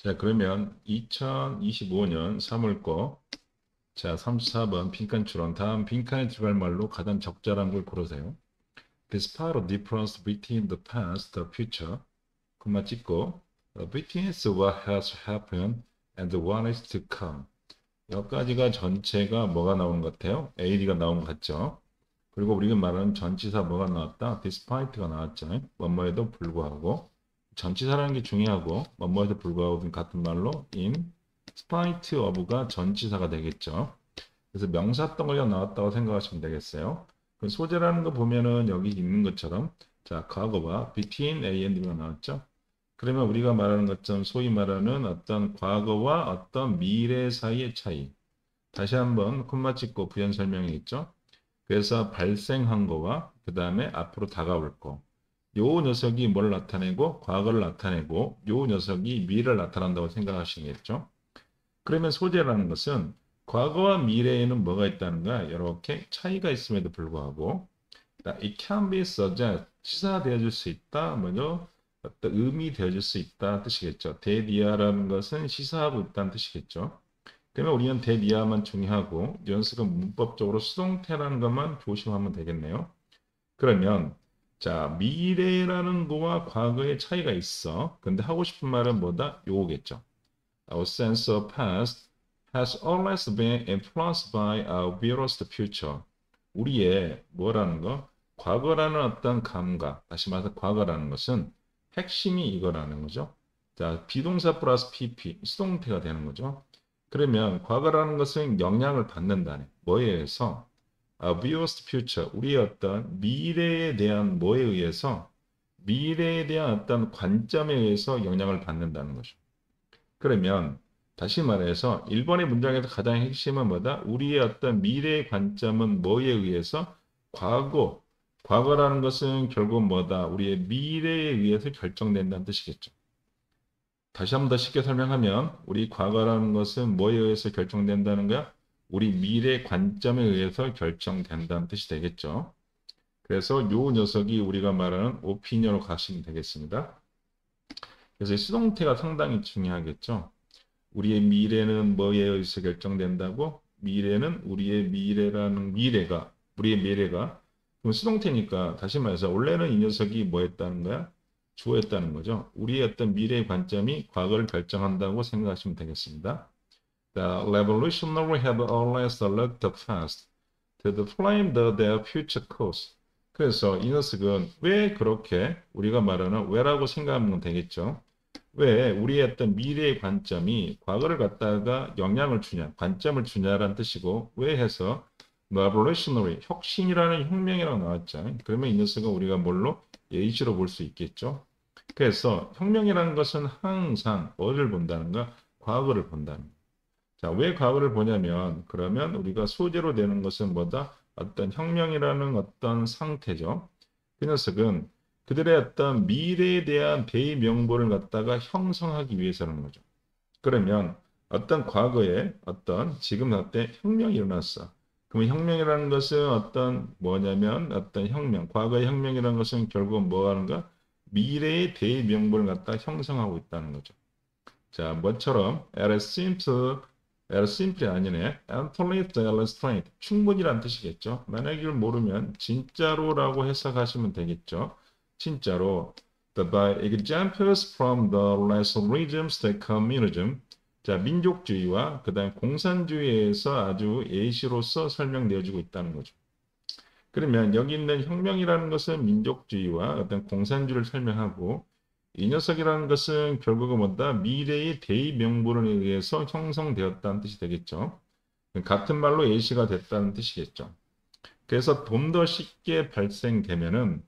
자, 그러면 2025년 3월 거. 자, 34번 빈칸 추론. 다음 빈칸에 들어갈 말로 가장 적절한 걸 고르세요. This part of difference between the past, the future. 콤마 찍고 between is what has happened and what is to come. 여기까지가 전체가 뭐가 나오는 것 같아요? AD가 나온 것 같죠? 그리고 우리가 말하는 전치사 뭐가 나왔다? despite가 나왔죠. 뭐뭐에도 불구하고. 전치사라는 게 중요하고 뭐뭐에도 불구하고 같은 말로 in spite of가 전치사가 되겠죠. 그래서 명사 덩어리가 나왔다고 생각하시면 되겠어요. 그 소재라는 거 보면은 여기 있는 것처럼 자 과거와 between A and B가 나왔죠. 그러면 우리가 말하는 것처럼 소위 말하는 어떤 과거와 어떤 미래 사이의 차이. 다시 한번 콤마 찍고 부연 설명이 있죠. 그래서 발생한 거와 그 다음에 앞으로 다가올 거. 요 녀석이 뭘 나타내고 과거를 나타내고 요 녀석이 미래를 나타난다고 생각하시겠죠. 그러면 소재라는 것은 과거와 미래에는 뭐가 있다는가? 이렇게 차이가 있음에도 불구하고 it can be suggest 시사되어질 수 있다. 뭐죠? 어떤 의미 되어질 수 있다 뜻이겠죠. 대리아라는 것은 시사하고 있다는 뜻이겠죠. 그러면 우리는 대리아만 중요하고 연습은 문법적으로 수동태라는 것만 조심하면 되겠네요. 그러면 자 미래라는 거와 과거의 차이가 있어. 근데 하고 싶은 말은 뭐다? 요거겠죠. Our sense of past has always been influenced by our views of the future. 우리의 뭐라는 거? 과거라는 어떤 감각, 다시 말해서 과거라는 것은 핵심이 이거라는 거죠. 자, 비동사 플러스 PP, 수동태가 되는 거죠. 그러면 과거라는 것은 영향을 받는다네. 뭐에 의해서? views the future, 우리의 어떤 미래에 대한 뭐에 의해서? 미래에 대한 어떤 관점에 의해서 영향을 받는다는 거죠. 그러면 다시 말해서 1번의 문장에서 가장 핵심은 뭐다? 우리의 어떤 미래의 관점은 뭐에 의해서? 과거. 과거라는 것은 결국 뭐다? 우리의 미래에 의해서 결정된다는 뜻이겠죠. 다시 한번 더 쉽게 설명하면 우리 과거라는 것은 뭐에 의해서 결정된다는 거야? 우리 미래 관점에 의해서 결정된다는 뜻이 되겠죠. 그래서 요 녀석이 우리가 말하는 오피니언으로 가시면 되겠습니다. 그래서 이 수동태가 상당히 중요하겠죠. 우리의 미래는 뭐에 의해서 결정된다고? 미래는 우리의 미래라는 미래가 우리의 미래가 그럼 수동태니까 다시 말해서 원래는 이 녀석이 뭐 했다는 거야? 주어였다는 거죠. 우리의 어떤 미래의 관점이 과거를 결정한다고 생각하시면 되겠습니다. The revolutionary have always looked fast to the flame their future course. 그래서 이 녀석은 왜 그렇게 우리가 말하는 왜라고 생각하면 되겠죠. 왜 우리의 어떤 미래의 관점이 과거를 갖다가 영향을 주냐, 관점을 주냐라는 뜻이고 왜 해서 revolutionary, 혁신이라는 혁명이라고 나왔죠. 그러면 이 녀석은 우리가 뭘로? 예시로 볼 수 있겠죠. 그래서 혁명이라는 것은 항상 뭐를 본다는가? 과거를 본다는 거예요. 자, 왜 과거를 보냐면 그러면 우리가 소재로 되는 것은 뭐다? 어떤 혁명이라는 어떤 상태죠. 그 녀석은 그들의 어떤 미래에 대한 대의 명분을 갖다가 형성하기 위해서라는 거죠. 그러면 어떤 과거에 어떤 지금 때 혁명이 일어났어. 그러면 혁명이라는 것은 어떤 뭐냐면 어떤 혁명, 과거의 혁명이라는 것은 결국 뭐 하는가? 미래의 대의 명분을 갖다 형성하고 있다는 거죠. 자, 뭐처럼 simple 아니네. Anthony demonstrate 충분히란 뜻이겠죠. 만약 이걸 모르면 진짜로라고 해석하시면 되겠죠. 진짜로 by examples from the nationalism, the communism. 자, 민족주의와 그다음 공산주의에서 아주 예시로서 설명되어지고 있다는 거죠. 그러면 여기 있는 혁명이라는 것은 민족주의와 어떤 공산주의를 설명하고 이 녀석이라는 것은 결국은 뭐다? 미래의 대의 명분에 의해서 형성되었다는 뜻이 되겠죠. 같은 말로 예시가 됐다는 뜻이겠죠. 그래서 좀 더 쉽게 발생되면은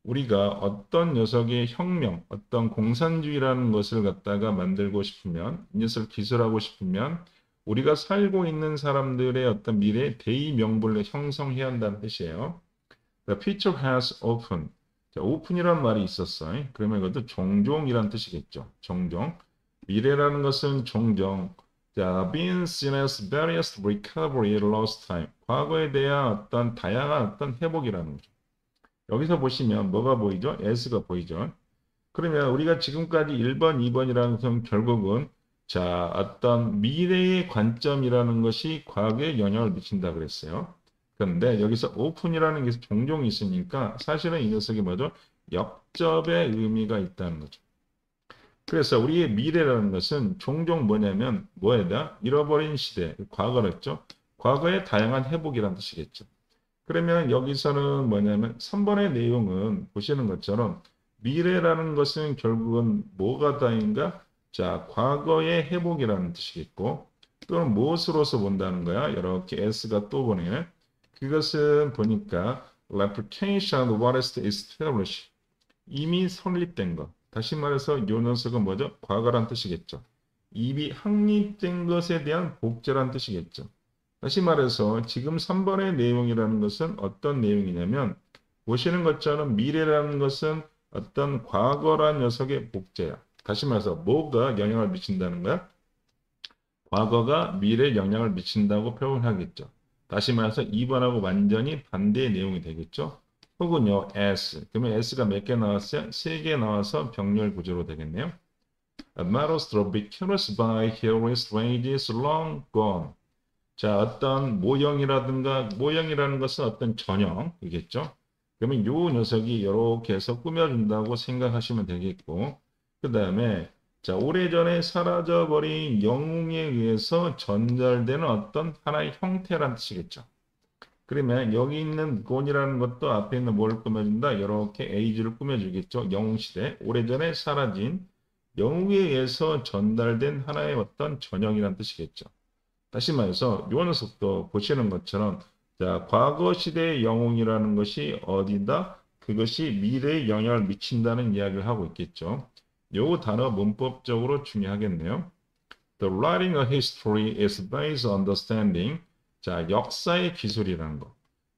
우리가 어떤 녀석의 혁명, 어떤 공산주의라는 것을 갖다가 만들고 싶으면, 이 녀석을 기술하고 싶으면 우리가 살고 있는 사람들의 어떤 미래 대의 명분을 형성해야 한다는 뜻이에요. The future has opened. 자, open이라는 말이 있었어. 그러면 이것도 종종이라는 뜻이겠죠. 종종. 미래라는 것은 종종. 자, been seen as various recovery lost time. 과거에 대한 어떤 다양한 어떤 회복이라는 거죠. 여기서 보시면 뭐가 보이죠? as가 보이죠. 그러면 우리가 지금까지 1번, 2번이라는 것은 결국은 자, 어떤 미래의 관점이라는 것이 과거에 영향을 미친다 그랬어요. 그런데 여기서 오픈이라는 게 종종 있으니까 사실은 이 녀석이 뭐죠? 역접의 의미가 있다는 거죠. 그래서 우리의 미래라는 것은 종종 뭐냐면 뭐에다 잃어버린 시대, 과거랬죠. 과거의 다양한 회복이라는 뜻이겠죠. 그러면 여기서는 뭐냐면 3번의 내용은 보시는 것처럼 미래라는 것은 결국은 뭐가 다인가? 자, 과거의 회복이라는 뜻이겠고 또는 무엇으로서 본다는 거야? 이렇게 S가 또 보네. 그것은 보니까 reputation of what is established. 이미 설립된 것. 다시 말해서 이 녀석은 뭐죠? 과거란 뜻이겠죠. 이미 확립된 것에 대한 복제란 뜻이겠죠. 다시 말해서 지금 3번의 내용이라는 것은 어떤 내용이냐면 보시는 것처럼 미래라는 것은 어떤 과거란 녀석의 복제야. 다시 말해서 뭐가 영향을 미친다는 거야? 과거가 미래에 영향을 미친다고 표현하겠죠. 다시 말해서 2번하고 완전히 반대의 내용이 되겠죠. 혹은요, S. 그러면 S가 몇 개 나왔어요? 3개 나와서 병렬 구조로 되겠네요. A metal straw becures by his wages long gone. 자, 어떤 모형이라든가, 모형이라는 것은 어떤 전형이겠죠. 그러면 요 녀석이 이렇게 해서 꾸며준다고 생각하시면 되겠고, 그 다음에, 자, 오래전에 사라져버린 영웅에 의해서 전달되는 어떤 하나의 형태란 뜻이겠죠. 그러면 여기 있는 곤이라는 것도 앞에 있는 뭘 꾸며준다? 이렇게 에이지를 꾸며주겠죠. 영웅시대. 오래전에 사라진 영웅에 의해서 전달된 하나의 어떤 전형이란 뜻이겠죠. 다시 말해서 요 녀석도 보시는 것처럼 자, 과거 시대의 영웅이라는 것이 어디다? 그것이 미래에 영향을 미친다는 이야기를 하고 있겠죠. 요 단어 문법적으로 중요하겠네요. The writing of history is based on understanding. 자, 역사의 기술이라는 거.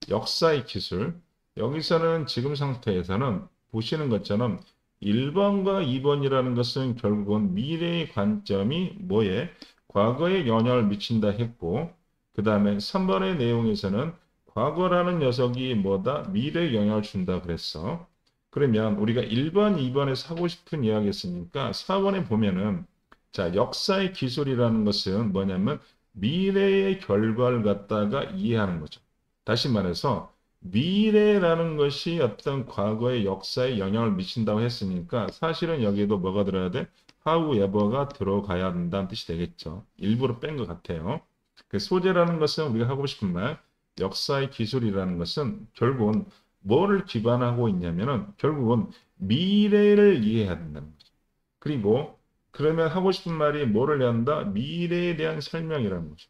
역사의 기술. 여기서는 지금 상태에서는 보시는 것처럼 1번과 2번이라는 것은 결국은 미래의 관점이 뭐에? 과거에 영향을 미친다 했고, 그 다음에 3번의 내용에서는 과거라는 녀석이 뭐다? 미래에 영향을 준다 그랬어. 그러면 우리가 1번, 2번에서 하고 싶은 이야기 했으니까 4번에 보면은 자, 역사의 기술이라는 것은 뭐냐면 미래의 결과를 갖다가 이해하는 거죠. 다시 말해서 미래라는 것이 어떤 과거의 역사에 영향을 미친다고 했으니까 사실은 여기에도 뭐가 들어야 돼? however가 들어가야 된다는 뜻이 되겠죠. 일부러 뺀 것 같아요. 그 소재라는 것은 우리가 하고 싶은 말, 역사의 기술이라는 것은 결국은 뭐를 기반하고 있냐면은 결국은 미래를 이해해야 된다는 거죠. 그리고 그러면 하고 싶은 말이 뭐를 한다? 미래에 대한 설명이라는 거죠.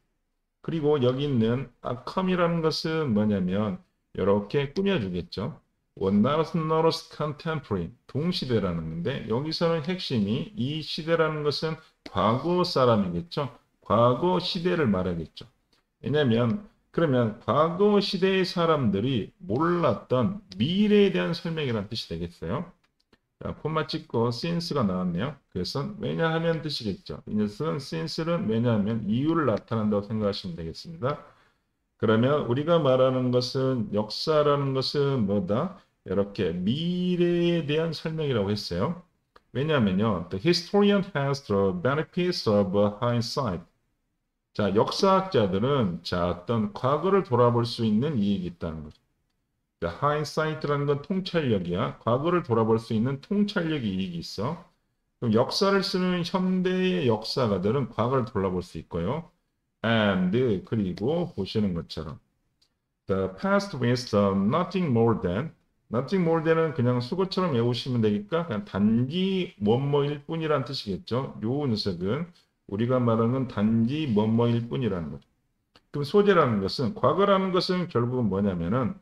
그리고 여기 있는 outcome이라는 것은 뭐냐면 이렇게 꾸며주겠죠. 원나라스 너러스 컨템포리 동시대라는 건데 여기서는 핵심이 이 시대라는 것은 과거 사람이겠죠. 과거 시대를 말하겠죠. 왜냐하면 그러면 과거 시대의 사람들이 몰랐던 미래에 대한 설명이라는 뜻이 되겠어요. 자, 콤마 찍고 since가 나왔네요. 그래서 왜냐하면 뜻이겠죠. 이 녀석은 since는 왜냐하면 이유를 나타낸다고 생각하시면 되겠습니다. 그러면 우리가 말하는 것은 역사라는 것은 뭐다? 이렇게 미래에 대한 설명이라고 했어요. 왜냐하면요. The historian has the benefits of hindsight. 자, 역사학자들은 자, 어떤 과거를 돌아볼 수 있는 이익이 있다는 거죠. 하인사이트라는 건 통찰력이야. 과거를 돌아볼 수 있는 통찰력이 이익이 있어. 그럼 역사를 쓰는 현대의 역사가들은 과거를 돌아볼 수 있고요. And 그리고 보시는 것처럼 the past is nothing more than nothing more than은 그냥 수거처럼 외우시면 되니까 그냥 단지 뭐뭐일 뿐이라는 뜻이겠죠. 요 녀석은 우리가 말하는 단지 뭐뭐일 뿐이라는 거죠. 그럼 소재라는 것은 과거라는 것은 결국은 뭐냐면은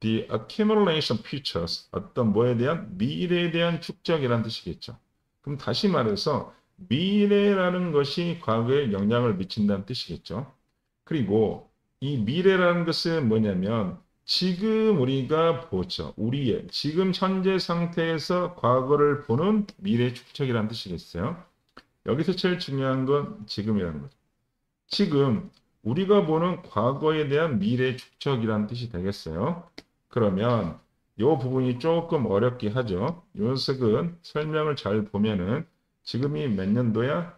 the accumulation features 어떤 뭐에 대한 미래에 대한 축적이라는 뜻이겠죠. 그럼 다시 말해서 미래라는 것이 과거에 영향을 미친다는 뜻이겠죠. 그리고 이 미래라는 것은 뭐냐면 지금 우리가 보죠. 우리의 지금 현재 상태에서 과거를 보는 미래 축적이라는 뜻이겠어요. 여기서 제일 중요한 건 지금이라는 거죠. 지금 우리가 보는 과거에 대한 미래 축적이라는 뜻이 되겠어요. 그러면 이 부분이 조금 어렵게 하죠. 이 녀석은 설명을 잘 보면은 지금이 몇 년도야?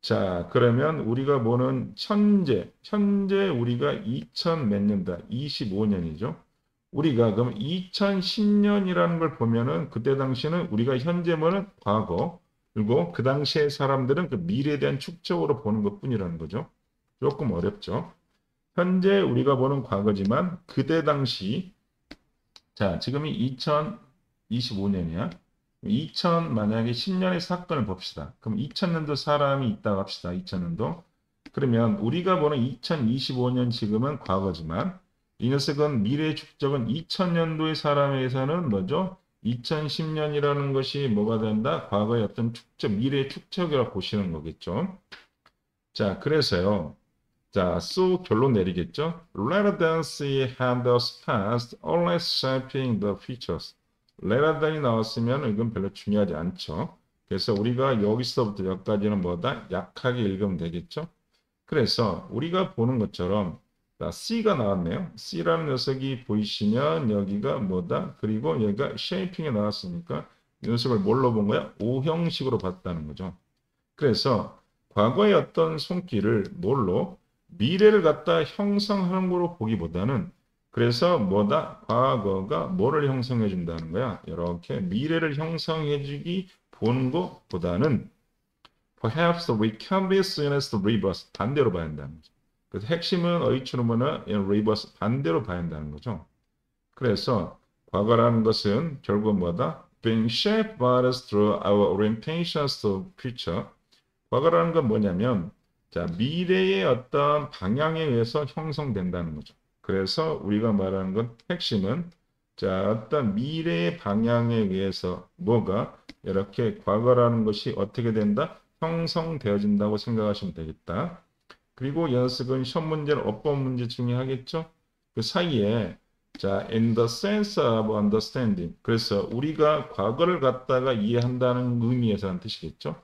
자, 그러면 우리가 보는 현재 우리가 2000 몇 년다? 25년이죠. 우리가 그럼 2010년이라는 걸 보면은 그때 당시는 우리가 현재면은 과거, 그리고 그 당시의 사람들은 그 미래에 대한 축적으로 보는 것뿐이라는 거죠. 조금 어렵죠. 현재 우리가 보는 과거지만 그때 당시, 자, 지금이 2025년이야. 2000 만약에 10년의 사건을 봅시다. 그럼 2000년도 사람이 있다고 합시다. 2000년도. 그러면 우리가 보는 2025년 지금은 과거지만 이 녀석은 미래 축적은 2000년도의 사람에서는 뭐죠? 2010년이라는 것이 뭐가 된다? 과거의 어떤 축적, 미래의 축적이라고 보시는 거겠죠. 자, 그래서요. 자, so 결론 내리겠죠? Rather than see handles past, always shaping the futures. rather than이 나왔으면 이건 별로 중요하지 않죠. 그래서 우리가 여기서부터 여기까지는 뭐다? 약하게 읽으면 되겠죠? 그래서 우리가 보는 것처럼 자, C가 나왔네요. C라는 녀석이 보이시면 여기가 뭐다? 그리고 여기가 shaping이 나왔으니까 이 녀석을 뭘로 본 거야? O 형식으로 봤다는 거죠. 그래서 과거의 어떤 손길을 뭘로 미래를 갖다 형성하는 거로 보기보다는 그래서 뭐다? 과거가 뭐를 형성해 준다는 거야. 이렇게 미래를 형성해 주기 보는 것보다는 perhaps we can be seen as the reverse 반대로 봐야 한다는 거죠. 그래서 핵심은 어이추르머는 reverse 반대로 봐야 한다는 거죠. 그래서 과거라는 것은 결국 뭐다? being shaped by us through our orientations to future. 과거라는 건 뭐냐면 자, 미래의 어떤 방향에 의해서 형성된다는 거죠. 그래서 우리가 말하는 건 핵심은 자, 어떤 미래의 방향에 의해서 뭐가 이렇게 과거라는 것이 어떻게 된다? 형성되어진다고 생각하시면 되겠다. 그리고 연습은 시험 문제는 어법 문제 중에 하겠죠? 그 사이에 자, in the sense of understanding. 그래서 우리가 과거를 갖다가 이해한다는 의미에서 하는 뜻이겠죠?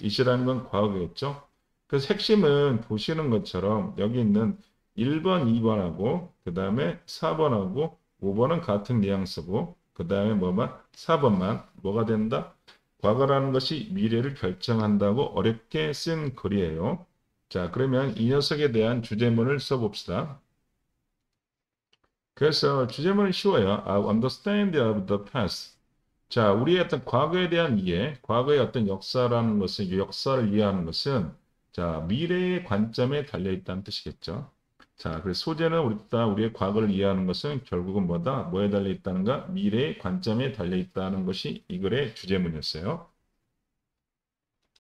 이시라는 건 과거겠죠? 그래서 핵심은 보시는 것처럼 여기 있는 1번, 2번하고 그 다음에 4번하고 5번은 같은 뉘앙스고 그 다음에 뭐만 4번만 뭐가 된다? 과거라는 것이 미래를 결정한다고 어렵게 쓴 글이에요. 자, 그러면 이 녀석에 대한 주제문을 써봅시다. 그래서 주제문은 쉬워요. I understand of the past. 자, 우리의 어떤 과거에 대한 이해, 과거의 어떤 역사라는 것은, 이 역사를 이해하는 것은, 자, 미래의 관점에 달려있다는 뜻이겠죠. 자, 그래서 소재는 우리의 과거를 이해하는 것은 결국은 뭐다? 뭐에 달려있다는가? 미래의 관점에 달려있다는 것이 이 글의 주제문이었어요.